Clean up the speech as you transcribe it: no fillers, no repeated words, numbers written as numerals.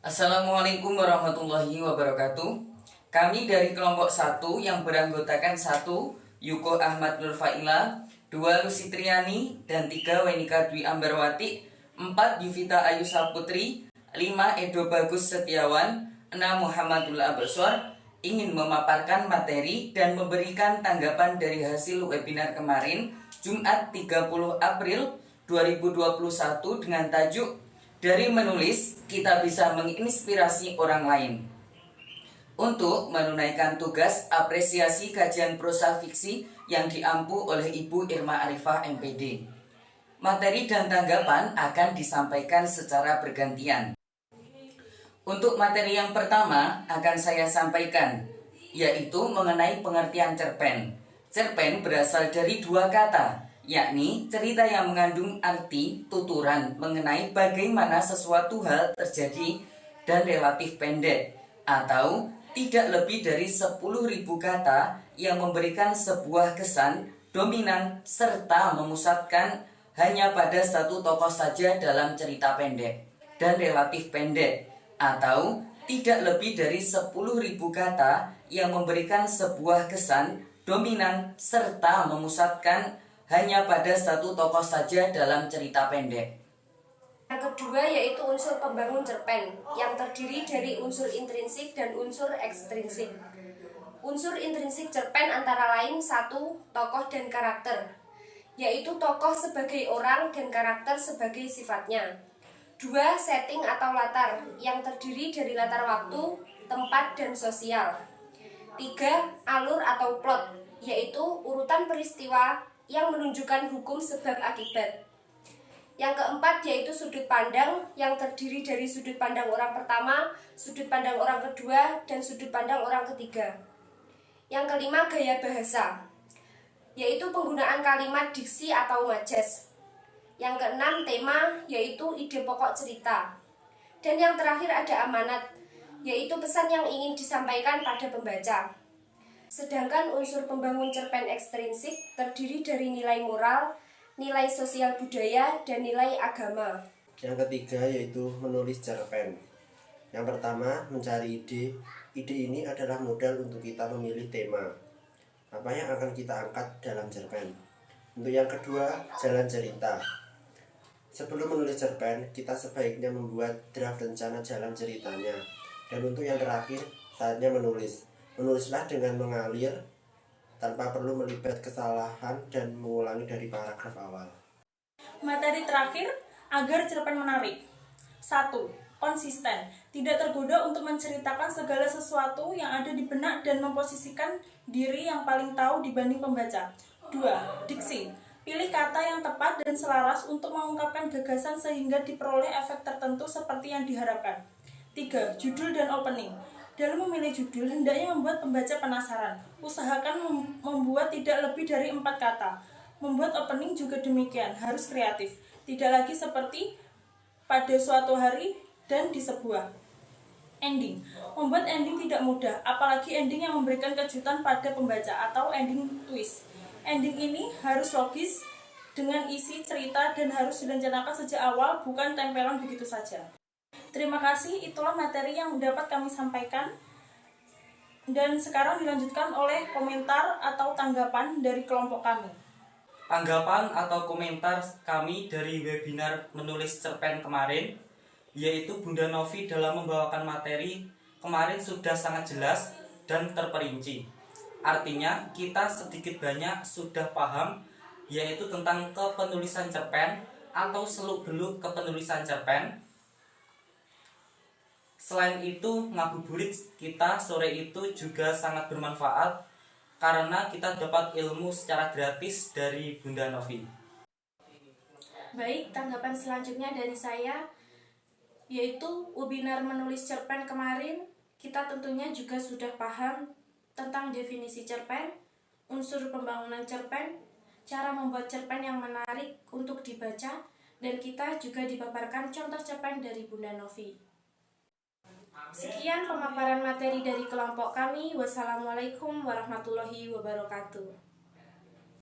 Assalamualaikum warahmatullahi wabarakatuh. Kami dari kelompok 1 yang beranggotakan 1 Yuko Ahmad Nurfaila, 2 Lucy Triani, dan 3 Wenika Dwi Ambarwati, 4 Yuvita Ayu Saputri, 5 Edo Bagus Setiawan, 6 Muhammadullah Absor ingin memaparkan materi dan memberikan tanggapan dari hasil webinar kemarin Jumat 30 April 2021 dengan tajuk "Dari menulis, kita bisa menginspirasi orang lain". Untuk menunaikan tugas apresiasi kajian prosa fiksi yang diampu oleh Ibu Irma Arifah MPD. Materi dan tanggapan akan disampaikan secara bergantian. Untuk materi yang pertama akan saya sampaikan, yaitu mengenai pengertian cerpen. Cerpen berasal dari 2 kata, yakni cerita yang mengandung arti tuturan mengenai bagaimana sesuatu hal terjadi dan relatif pendek, atau tidak lebih dari 10.000 kata yang memberikan sebuah kesan dominan serta memusatkan hanya pada satu tokoh saja dalam cerita pendek, dan relatif pendek, atau tidak lebih dari 10.000 kata yang memberikan sebuah kesan dominan serta memusatkan hanya pada satu tokoh saja dalam cerita pendek. Yang kedua yaitu unsur pembangun cerpen yang terdiri dari unsur intrinsik dan unsur ekstrinsik. Unsur intrinsik cerpen antara lain 1. Tokoh dan karakter, yaitu tokoh sebagai orang dan karakter sebagai sifatnya. 2. Setting atau latar yang terdiri dari latar waktu, tempat, dan sosial. 3. Alur atau plot, yaitu urutan peristiwa yang menunjukkan hukum sebab akibat. Yang keempat yaitu sudut pandang yang terdiri dari sudut pandang orang pertama, sudut pandang orang kedua, dan sudut pandang orang ketiga. Yang kelima gaya bahasa, yaitu penggunaan kalimat diksi atau majas. Yang keenam tema, yaitu ide pokok cerita. Dan yang terakhir ada amanat, yaitu pesan yang ingin disampaikan pada pembaca. Sedangkan unsur pembangun cerpen ekstrinsik terdiri dari nilai moral, nilai sosial budaya, dan nilai agama. Yang ketiga yaitu menulis cerpen. Yang pertama, mencari ide. Ide ini adalah modal untuk kita memilih tema apa yang akan kita angkat dalam cerpen. Untuk yang kedua, jalan cerita. Sebelum menulis cerpen, kita sebaiknya membuat draft rencana jalan ceritanya. Dan untuk yang terakhir, saatnya menulis. Menulislah dengan mengalir tanpa perlu melibat kesalahan dan mengulangi dari paragraf awal. Materi terakhir agar cerpen menarik. 1. Konsisten, tidak tergoda untuk menceritakan segala sesuatu yang ada di benak dan memposisikan diri yang paling tahu dibanding pembaca. 2. Diksi, pilih kata yang tepat dan selaras untuk mengungkapkan gagasan sehingga diperoleh efek tertentu seperti yang diharapkan. 3. Judul dan opening. Dalam memilih judul, hendaknya membuat pembaca penasaran. Usahakan membuat tidak lebih dari 4 kata. Membuat opening juga demikian, harus kreatif. Tidak lagi seperti pada suatu hari dan di sebuah. Ending. Membuat ending tidak mudah, apalagi ending yang memberikan kejutan pada pembaca atau ending twist. Ending ini harus logis dengan isi cerita dan harus direncanakan sejak awal, bukan tempelan begitu saja. Terima kasih, itulah materi yang dapat kami sampaikan. Dan sekarang dilanjutkan oleh komentar atau tanggapan dari kelompok kami. Tanggapan atau komentar kami dari webinar menulis cerpen kemarin, yaitu Bunda Novi dalam membawakan materi kemarin sudah sangat jelas dan terperinci. Artinya kita sedikit banyak sudah paham, yaitu tentang kepenulisan cerpen atau seluk-beluk kepenulisan cerpen. Selain itu, ngabuburit kita sore itu juga sangat bermanfaat karena kita dapat ilmu secara gratis dari Bunda Novi. Baik, tanggapan selanjutnya dari saya yaitu webinar menulis cerpen kemarin kita tentunya juga sudah paham tentang definisi cerpen, unsur pembangunan cerpen, cara membuat cerpen yang menarik untuk dibaca, dan kita juga dipaparkan contoh cerpen dari Bunda Novi. Sekian pemaparan materi dari kelompok kami. Wassalamualaikum warahmatullahi wabarakatuh.